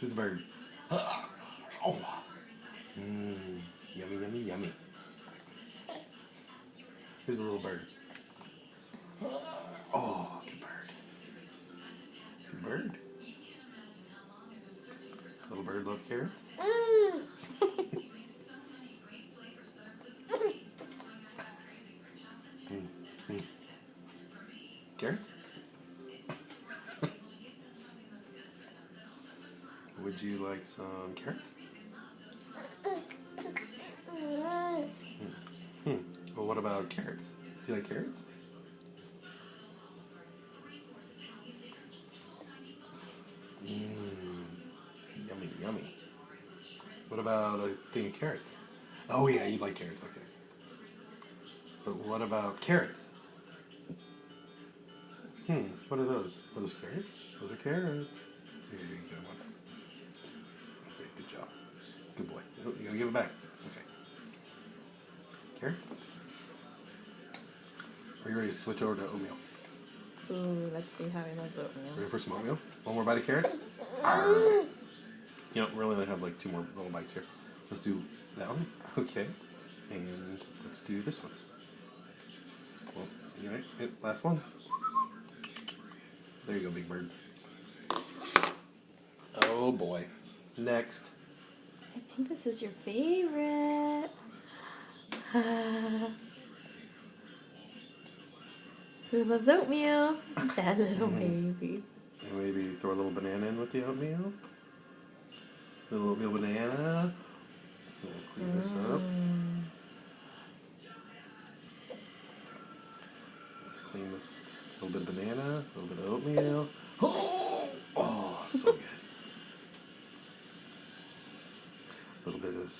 Who's the bird? Oh. Yummy, yummy, yummy. Who's the little bird? Oh, good bird. Good bird. Little bird loves carrots? Carrots? Would you like some carrots? Well, what about carrots? Do you like carrots? Yummy, yummy. What about a thing of carrots? Oh yeah, you like carrots, okay. But what about carrots? What are those? Are those carrots? Those are carrots. Here you go. Okay, good job. Good boy. Oh, you gotta give it back. Okay. Carrots? Are you ready to switch over to oatmeal? Ooh, let's see how he loves oatmeal. Ready for some oatmeal? One more bite of carrots? You know, we only have like 2 more little bites here. Let's do that one. Okay. And let's do this one. Well, you right? Last one. There you go, big bird. Oh boy. Next. I think this is your favorite. Who loves oatmeal? That little baby. And maybe throw a little banana in with the oatmeal. A little oatmeal banana. We'll clean this up. Let's clean this. A little bit of banana, a little bit of oatmeal. Oh, so good. A little bit of